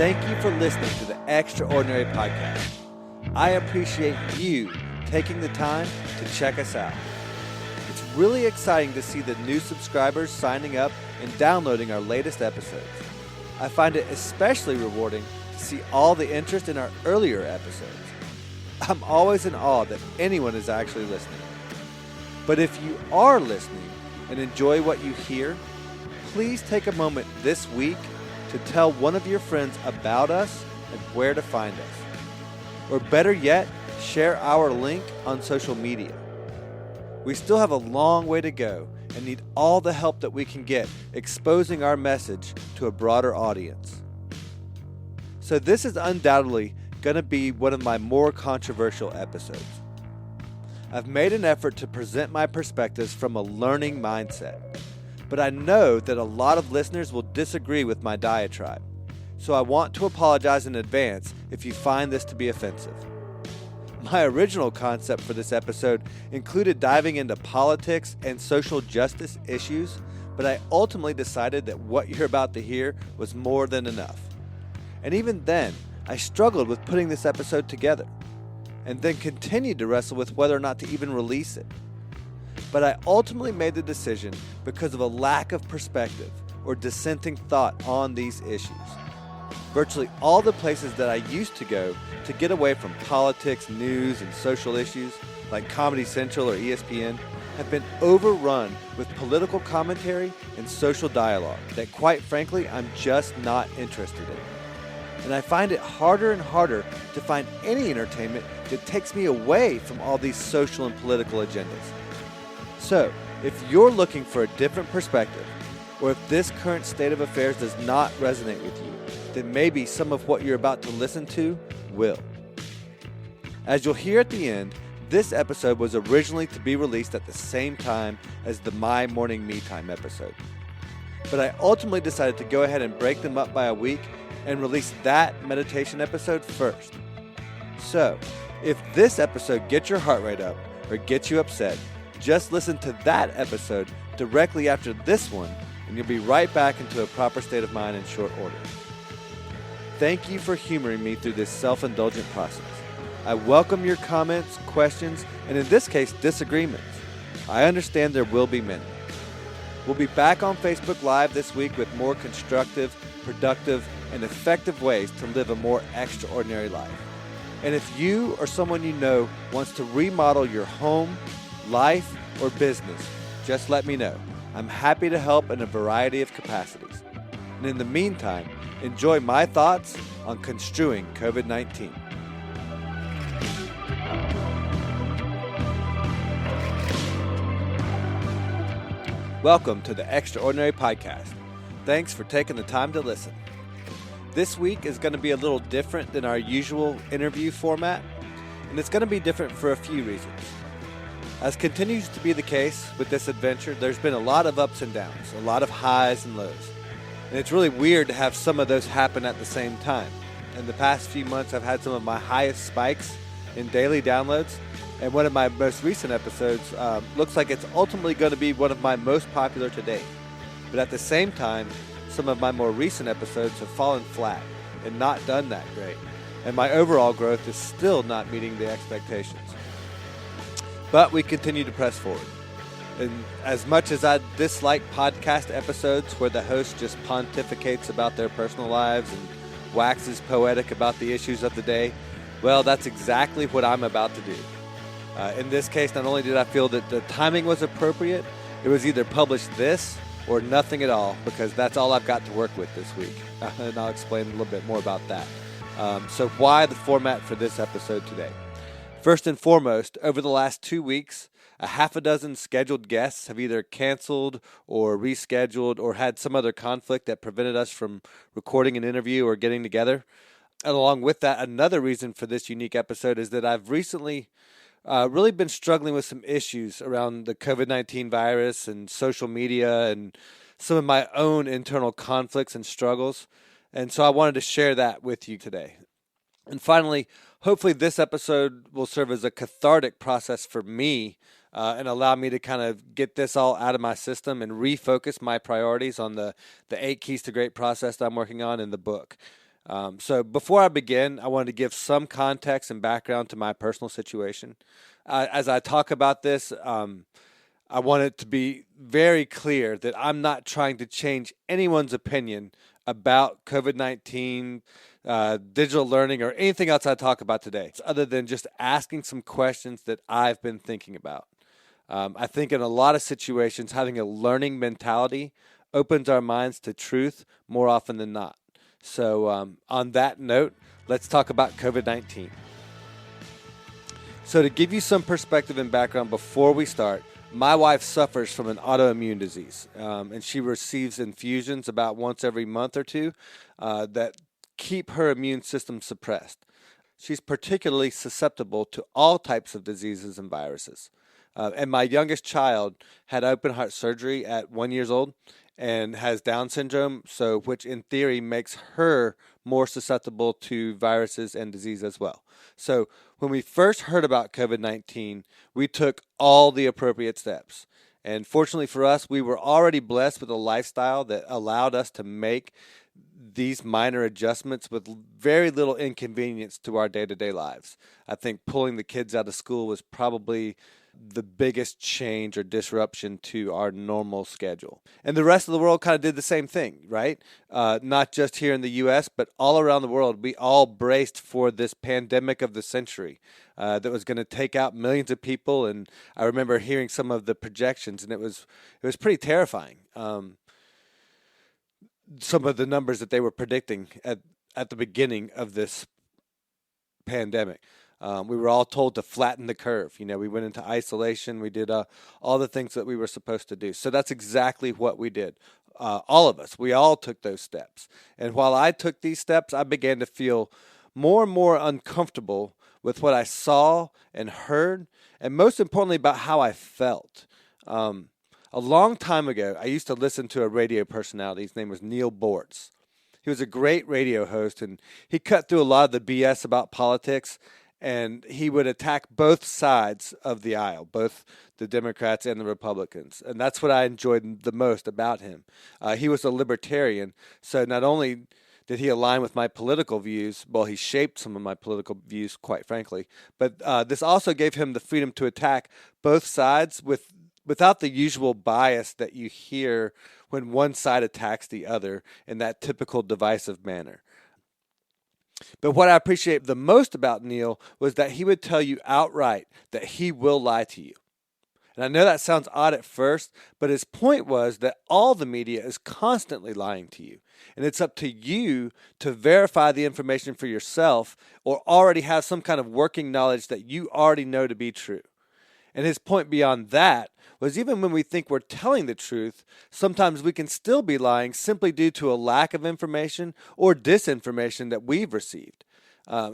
Thank you for listening to the Extraordinary Podcast. I appreciate you taking the time to check us out. It's really exciting to see the new subscribers signing up and downloading our latest episodes. I find it especially rewarding to see all the interest in our earlier episodes. I'm always in awe that anyone is actually listening. But if you are listening and enjoy what you hear, please take a moment this week to tell one of your friends about us and where to find us. Or better yet, share our link on social media. We still have a long way to go and need all the help that we can get exposing our message to a broader audience. So this is undoubtedly going to be one of my more controversial episodes. I've made an effort to present my perspectives from a learning mindset, but I know that a lot of listeners will disagree with my diatribe, so I want to apologize in advance if you find this to be offensive. My original concept for this episode included diving into politics and social justice issues, but I ultimately decided that what you're about to hear was more than enough. And even then, I struggled with putting this episode together, and then continued to wrestle with whether or not to even release it. But I ultimately made the decision because of a lack of perspective or dissenting thought on these issues. Virtually all the places that I used to go to get away from politics, news, and social issues, like Comedy Central or ESPN, have been overrun with political commentary and social dialogue that, quite frankly, I'm just not interested in. And I find it harder and harder to find any entertainment that takes me away from all these social and political agendas. So, if you're looking for a different perspective, or if this current state of affairs does not resonate with you, then maybe some of what you're about to listen to will. As you'll hear at the end, this episode was originally to be released at the same time as the My Morning Me Time episode. But I ultimately decided to go ahead and break them up by a week and release that meditation episode first. So, if this episode gets your heart rate up or gets you upset, just listen to that episode directly after this one, and you'll be right back into a proper state of mind in short order. Thank you for humoring me through this self-indulgent process. I welcome your comments, questions, and in this case, disagreements. I understand there will be many. We'll be back on Facebook Live this week with more constructive, productive, and effective ways to live a more extraordinary life. And if you or someone you know wants to remodel your home, life, or business, just let me know. I'm happy to help in a variety of capacities. And in the meantime, enjoy my thoughts on Construing COVID-19. Welcome to the Extraordinary Podcast. Thanks for taking the time to listen. This week is going to be a little different than our usual interview format, and it's going to be different for a few reasons. As continues to be the case with this adventure, there's been a lot of ups and downs, a lot of highs and lows. And it's really weird to have some of those happen at the same time. In the past few months, I've had some of my highest spikes in daily downloads, and one of my most recent episodes looks like it's ultimately going to be one of my most popular to date. But at the same time, some of my more recent episodes have fallen flat and not done that great, and my overall growth is still not meeting the expectations. But we continue to press forward. And as much as I dislike podcast episodes where the host just pontificates about their personal lives and waxes poetic about the issues of the day, well, that's exactly what I'm about to do. In this case, not only did I feel that the timing was appropriate, it was either publish this or nothing at all, because that's all I've got to work with this week. And I'll explain a little bit more about that. So why the format for this episode today? First and foremost, over the last 2 weeks, a half a dozen scheduled guests have either canceled or rescheduled or had some other conflict that prevented us from recording an interview or getting together. And along with that, another reason for this unique episode is that I've recently really been struggling with some issues around the COVID-19 virus and social media and some of my own internal conflicts and struggles. And so I wanted to share that with you today. And finally, hopefully this episode will serve as a cathartic process for me and allow me to kind of get this all out of my system and refocus my priorities on the 8 Keys to Great process that I'm working on in the book. So before I begin, I wanted to give some context and background to my personal situation. As I talk about this, I want it to be very clear that I'm not trying to change anyone's opinion about COVID-19, digital learning, or anything else I talk about today, other than just asking some questions that I've been thinking about. I think in a lot of situations, having a learning mentality opens our minds to truth more often than not. So on that note, let's talk about COVID-19. So to give you some perspective and background before we start, my wife suffers from an autoimmune disease, and she receives infusions about once every month or two that keep her immune system suppressed. She's particularly susceptible to all types of diseases and viruses. And my youngest child had open heart surgery at 1 year old and has Down syndrome, so which in theory makes her more susceptible to viruses and disease as well. So when we first heard about COVID-19, we took all the appropriate steps. And fortunately for us, we were already blessed with a lifestyle that allowed us to make these minor adjustments with very little inconvenience to our day-to-day lives. I think pulling the kids out of school was probably the biggest change or disruption to our normal schedule. And the rest of the world kind of did the same thing, right? Not just here in the U.S., but all around the world. We all braced for this pandemic of the century that was going to take out millions of people. And I remember hearing some of the projections, and it was pretty terrifying. Some of the numbers that they were predicting at the beginning of this pandemic. We were all told to flatten the curve. We went into isolation. We did all the things that we were supposed to do. So that's exactly what we did. All of us, we all took those steps. And while I took these steps, I began to feel more and more uncomfortable with what I saw and heard, and most importantly, about how I felt. A long time ago, I used to listen to a radio personality. His name was Neil Bortz. He was a great radio host, and he cut through a lot of the BS about politics, and he would attack both sides of the aisle, both the Democrats and the Republicans. And that's what I enjoyed the most about him. He was a libertarian, so not only did he align with my political views, well, he shaped some of my political views, quite frankly, but this also gave him the freedom to attack both sides without the usual bias that you hear when one side attacks the other in that typical divisive manner. But what I appreciate the most about Neil was that he would tell you outright that he will lie to you. And I know that sounds odd at first, but his point was that all the media is constantly lying to you. And it's up to you to verify the information for yourself or already have some kind of working knowledge that you already know to be true. And his point beyond that was even when we think we're telling the truth, sometimes we can still be lying simply due to a lack of information or disinformation that we've received.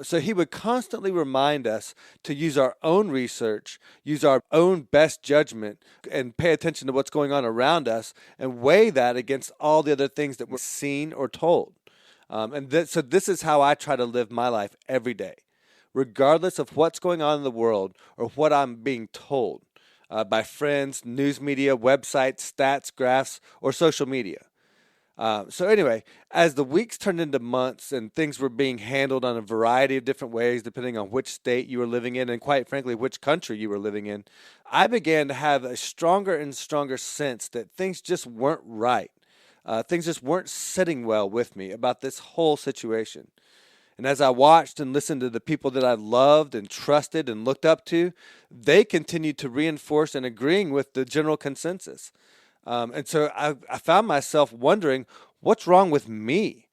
So he would constantly remind us to use our own research, use our own best judgment, and pay attention to what's going on around us and weigh that against all the other things that we're seen or told. So this is how I try to live my life every day, regardless of what's going on in the world or what I'm being told by friends, news media, websites, stats, graphs, or social media. So anyway, as the weeks turned into months and things were being handled on a variety of different ways, depending on which state you were living in and quite frankly, which country you were living in, I began to have a stronger and stronger sense that things just weren't right. Things just weren't sitting well with me about this whole situation. And as I watched and listened to the people that I loved and trusted and looked up to, they continued to reinforce and agreeing with the general consensus. And so I found myself wondering, what's wrong with me?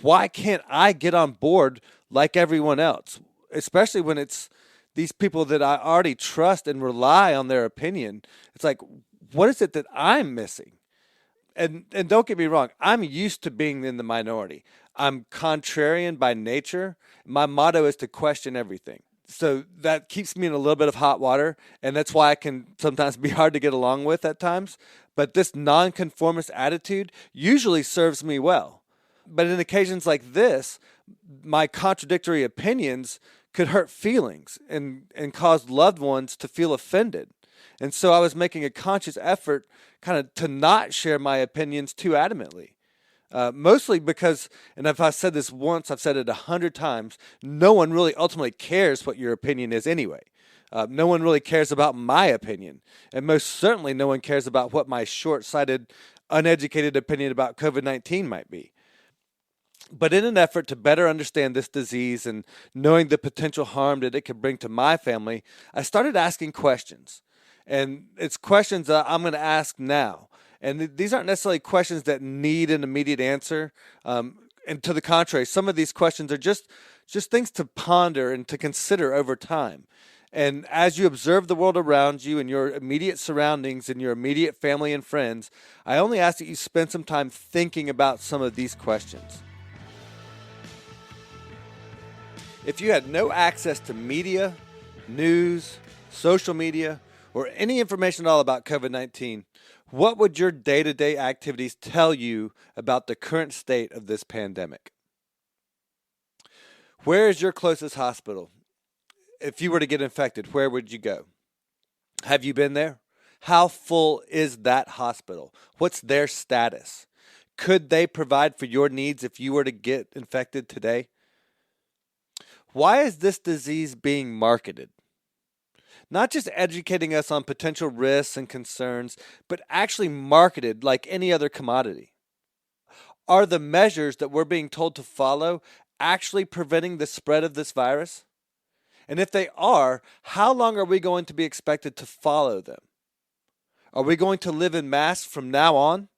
Why can't I get on board like everyone else? Especially when it's these people that I already trust and rely on their opinion. It's like, what is it that I'm missing? And don't get me wrong, I'm used to being in the minority. I'm contrarian by nature. My motto is to question everything. So that keeps me in a little bit of hot water, and that's why I can sometimes be hard to get along with at times. But this nonconformist attitude usually serves me well. But in occasions like this, my contradictory opinions could hurt feelings and cause loved ones to feel offended. And so I was making a conscious effort kind of to not share my opinions too adamantly. Mostly because, and if I said this once, I've said it 100 times, no one really ultimately cares what your opinion is anyway. No one really cares about my opinion. And most certainly no one cares about what my short-sighted, uneducated opinion about COVID-19 might be. But in an effort to better understand this disease and knowing the potential harm that it could bring to my family, I started asking questions. And it's questions that I'm going to ask now. And these aren't necessarily questions that need an immediate answer. And to the contrary, some of these questions are just things to ponder and to consider over time. And as you observe the world around you and your immediate surroundings and your immediate family and friends, I only ask that you spend some time thinking about some of these questions. If you had no access to media, news, social media, or any information at all about COVID-19, what would your day-to-day activities tell you about the current state of this pandemic? Where is your closest hospital? If you were to get infected, where would you go? Have you been there? How full is that hospital? What's their status? Could they provide for your needs if you were to get infected today? Why is this disease being marketed? Not just educating us on potential risks and concerns, but actually marketed like any other commodity. Are the measures that we're being told to follow actually preventing the spread of this virus? And if they are, how long are we going to be expected to follow them? Are we going to live in masks from now on?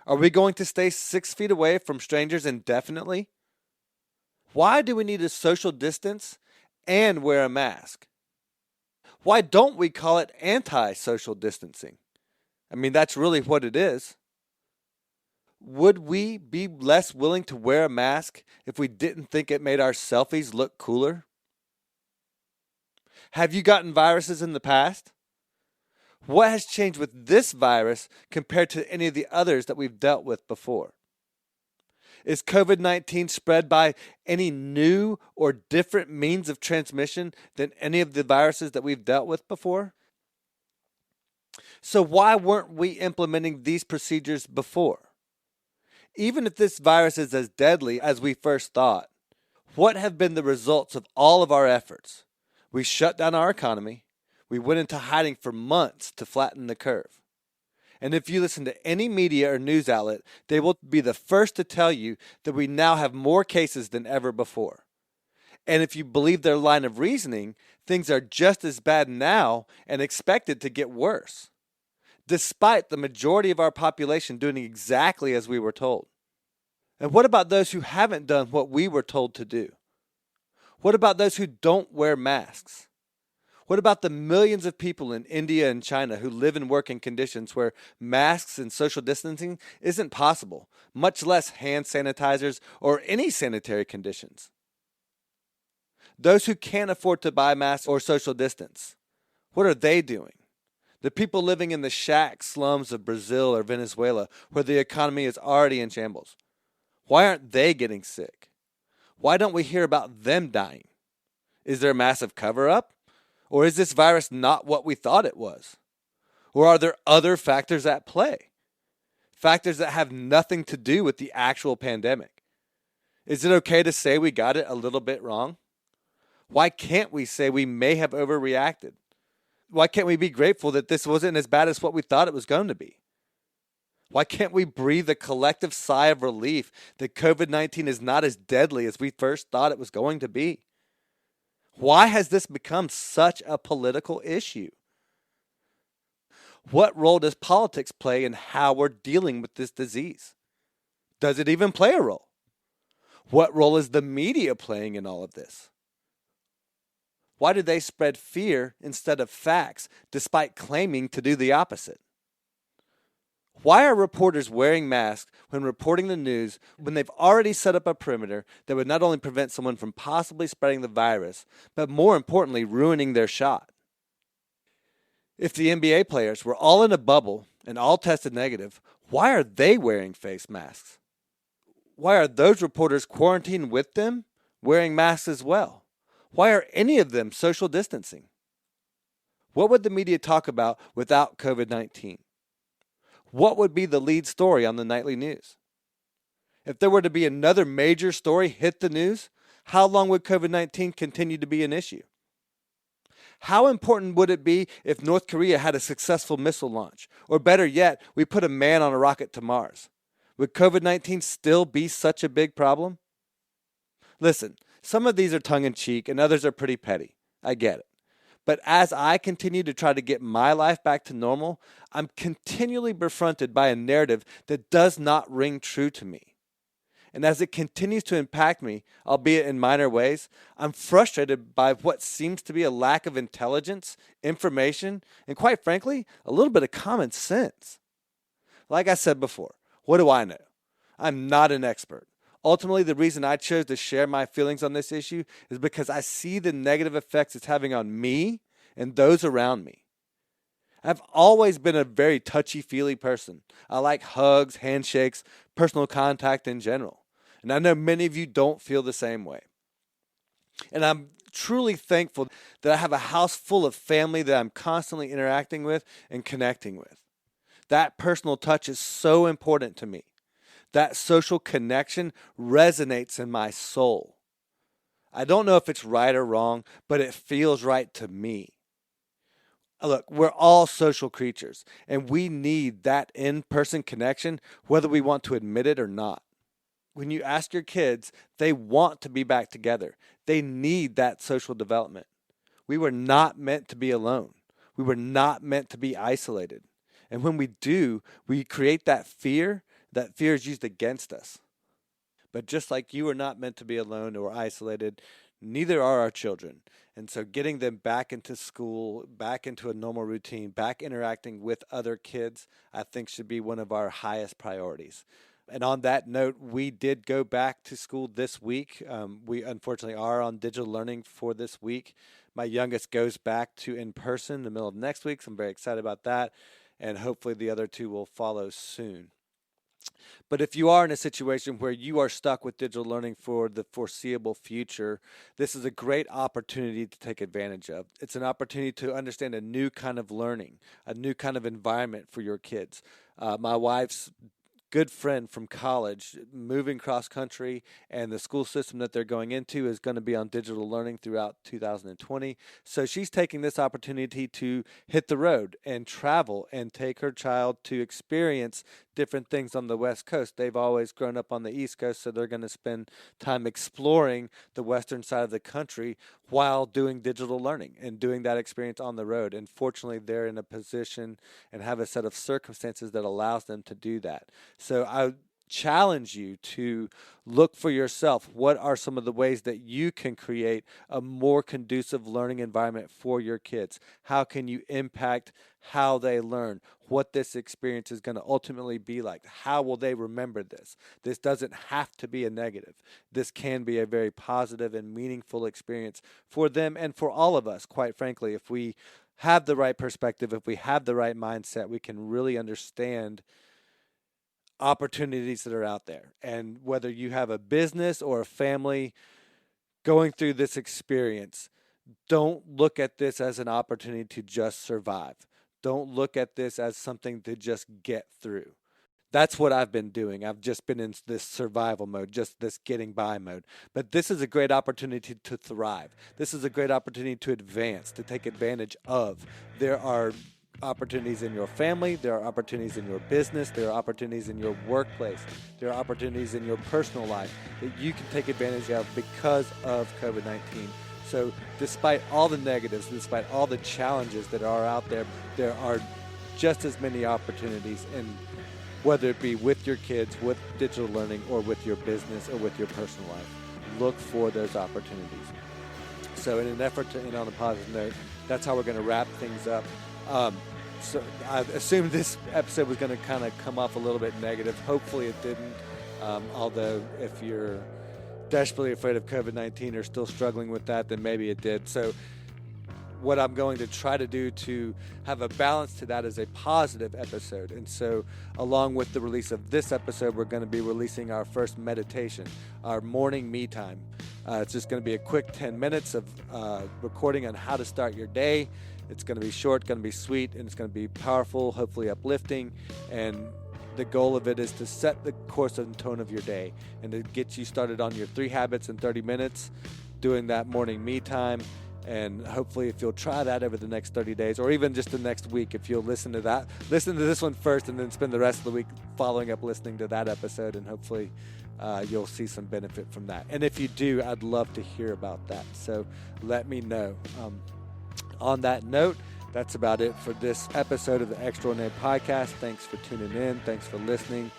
Are we going to stay 6 feet away from strangers indefinitely? Why do we need to social distance and wear a mask? Why don't we call it anti-social distancing? I mean, that's really what it is. Would we be less willing to wear a mask if we didn't think it made our selfies look cooler? Have you gotten viruses in the past? What has changed with this virus compared to any of the others that we've dealt with before? Is COVID-19 spread by any new or different means of transmission than any of the viruses that we've dealt with before? So why weren't we implementing these procedures before? Even if this virus is as deadly as we first thought, what have been the results of all of our efforts? We shut down our economy. We went into hiding for months to flatten the curve. And if you listen to any media or news outlet, they will be the first to tell you that we now have more cases than ever before. And if you believe their line of reasoning, things are just as bad now and expected to get worse, despite the majority of our population doing exactly as we were told. And what about those who haven't done what we were told to do? What about those who don't wear masks? What about the millions of people in India and China who live and work in conditions where masks and social distancing isn't possible, much less hand sanitizers or any sanitary conditions? Those who can't afford to buy masks or social distance, what are they doing? The people living in the shack slums of Brazil or Venezuela where the economy is already in shambles, why aren't they getting sick? Why don't we hear about them dying? Is there a massive cover-up? Or is this virus not what we thought it was? Or are there other factors at play? Factors that have nothing to do with the actual pandemic? Is it okay to say we got it a little bit wrong? Why can't we say we may have overreacted? Why can't we be grateful that this wasn't as bad as what we thought it was going to be? Why can't we breathe a collective sigh of relief that COVID-19 is not as deadly as we first thought it was going to be? Why has this become such a political issue? What role does politics play in how we're dealing with this disease? Does it even play a role? What role is the media playing in all of this? Why do they spread fear instead of facts despite claiming to do the opposite? Why are reporters wearing masks when reporting the news when they've already set up a perimeter that would not only prevent someone from possibly spreading the virus, but more importantly, ruining their shot? If the NBA players were all in a bubble and all tested negative, why are they wearing face masks? Why are those reporters quarantined with them wearing masks as well? Why are any of them social distancing? What would the media talk about without COVID-19? What would be the lead story on the nightly news? If there were to be another major story hit the news, how long would COVID-19 continue to be an issue? How important would it be if North Korea had a successful missile launch? Or better yet, we put a man on a rocket to Mars? Would COVID-19 still be such a big problem? Listen, some of these are tongue-in-cheek and others are pretty petty. I get it. But as I continue to try to get my life back to normal, I'm continually confronted by a narrative that does not ring true to me. And as it continues to impact me, albeit in minor ways, I'm frustrated by what seems to be a lack of intelligence, information, and quite frankly, a little bit of common sense. Like I said before, what do I know? I'm not an expert. Ultimately, the reason I chose to share my feelings on this issue is because I see the negative effects it's having on me and those around me. I've always been a very touchy-feely person. I like hugs, handshakes, personal contact in general. And I know many of you don't feel the same way. And I'm truly thankful that I have a house full of family that I'm constantly interacting with and connecting with. That personal touch is so important to me. That social connection resonates in my soul. I don't know if it's right or wrong, but it feels right to me. Look, we're all social creatures, and we need that in-person connection, whether we want to admit it or not. When you ask your kids, they want to be back together. They need that social development. We were not meant to be alone. We were not meant to be isolated. And when we do, we create that fear. That fear is used against us. But just like you are not meant to be alone or isolated, neither are our children. And so getting them back into school, back into a normal routine, back interacting with other kids, I think should be one of our highest priorities. And on that note, we did go back to school this week. We unfortunately are on digital learning for this week. My youngest goes back to in-person in the middle of next week, so I'm very excited about that. And hopefully the other two will follow soon. But if you are in a situation where you are stuck with digital learning for the foreseeable future, this is a great opportunity to take advantage of. It's an opportunity to understand a new kind of learning, a new kind of environment for your kids. My wife's good friend from college moving cross country, and the school system that they're going into is going to be on digital learning throughout 2020. So she's taking this opportunity to hit the road and travel and take her child to experience different things on the West Coast. They've always grown up on the East Coast, so they're going to spend time exploring the western side of the country while doing digital learning and doing that experience on the road. And fortunately, they're in a position and have a set of circumstances that allows them to do that. So I challenge you to look for yourself. What are some of the ways that you can create a more conducive learning environment for your kids? How can you impact how they learn? What this experience is going to ultimately be like? How will they remember this? This doesn't have to be a negative. This can be a very positive and meaningful experience for them and for all of us, quite frankly. If we have the right perspective, if we have the right mindset, we can really understand opportunities that are out there. And whether you have a business or a family going through this experience, don't look at this as an opportunity to just survive. Don't look at this as something to just get through. That's what I've been doing. I've just been in this survival mode, just this getting by mode. But this is a great opportunity to thrive. This is a great opportunity to advance, to take advantage of. There are opportunities in your family, there are opportunities in your business, there are opportunities in your workplace, there are opportunities in your personal life that you can take advantage of because of COVID-19. So despite all the negatives, despite all the challenges that are out there, there are just as many opportunities, and whether it be with your kids, with digital learning, or with your business, or with your personal life, look for those opportunities. So in an effort to end on a positive note, that's how we're going to wrap things up. So I assumed this episode was going to kind of come off a little bit negative. Hopefully it didn't. Although if you're desperately afraid of COVID-19 or still struggling with that, then maybe it did. So what I'm going to try to do to have a balance to that is a positive episode. And so along with the release of this episode, we're going to be releasing our first meditation, our morning me time. It's just going to be a quick 10 minutes of recording on how to start your day. It's going to be short, going to be sweet, and it's going to be powerful, hopefully uplifting, and the goal of it is to set the course and tone of your day and to get you started on your 3 habits in 30 minutes, doing that morning me time. And hopefully if you'll try that over the next 30 days or even just the next week, if you'll listen to this one first and then spend the rest of the week following up listening to that episode, and hopefully you'll see some benefit from that. And if you do, I'd love to hear about that. So let me know. On that note, that's about it for this episode of the Extraordinary Podcast. Thanks for tuning in. Thanks for listening.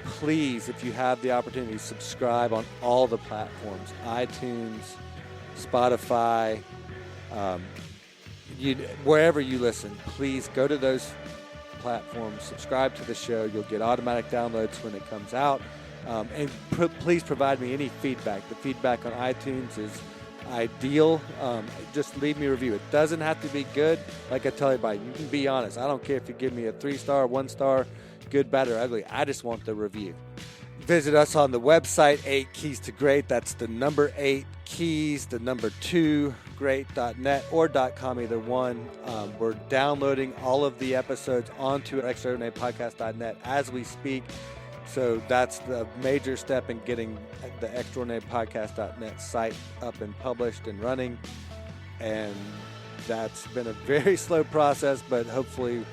Please, if you have the opportunity, subscribe on all the platforms, iTunes, Spotify, wherever you listen. Please go to those platforms, subscribe to the show. You'll get automatic downloads when it comes out. And please provide me any feedback. The feedback on iTunes is ideal. Just leave me a review. It doesn't have to be good. Like I tell everybody, you can be honest. I don't care if you give me a 3-star, 1-star, good, bad, or ugly. I just want the review. Visit us on the website, 8 Keys to Great. That's the number 8 keys, the number 2 great.net or .com, either one. We're downloading all of the episodes onto extraordinarypodcast.net as we speak. So that's the major step in getting the extraordinarypodcast.net site up and published and running. And that's been a very slow process, but hopefully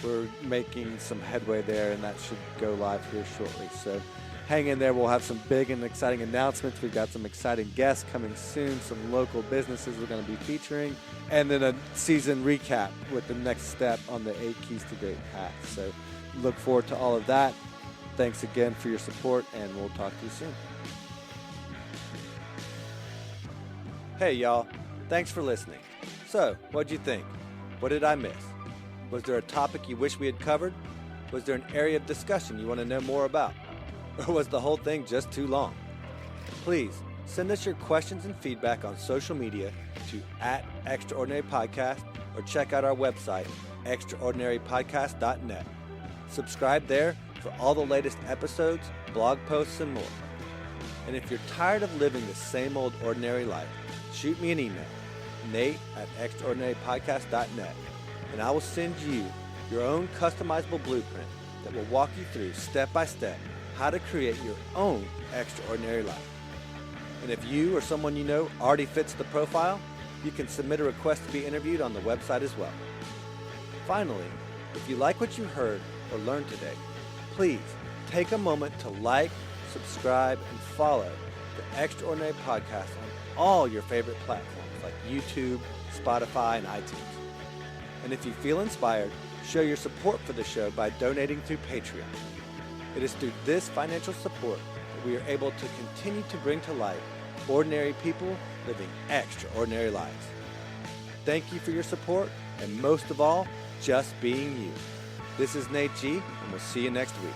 we're making some headway there, and that should go live here shortly. So hang in there. We'll have some big and exciting announcements. We've got some exciting guests coming soon, some local businesses we're going to be featuring, and then a season recap with the next step on the 8 Keys to Great path. So look forward to all of that. Thanks again for your support, and we'll talk to you soon. Hey, y'all. Thanks for listening. So, what'd you think? What did I miss? Was there a topic you wish we had covered? Was there an area of discussion you want to know more about? Or was the whole thing just too long? Please send us your questions and feedback on social media to @extraordinarypodcast or check out our website, extraordinarypodcast.net. Subscribe there for all the latest episodes, blog posts, and more. And if you're tired of living the same old ordinary life, shoot me an email, nate@extraordinarypodcast.net, and I will send you your own customizable blueprint that will walk you through step by step how to create your own extraordinary life. And if you or someone you know already fits the profile, you can submit a request to be interviewed on the website as well. Finally, if you like what you heard or learned today, please take a moment to like, subscribe, and follow the Extraordinary Podcast on all your favorite platforms like YouTube, Spotify, and iTunes. And if you feel inspired, show your support for the show by donating through Patreon. It is through this financial support that we are able to continue to bring to light ordinary people living extraordinary lives. Thank you for your support, and most of all, just being you. This is Nate G, and we'll see you next week.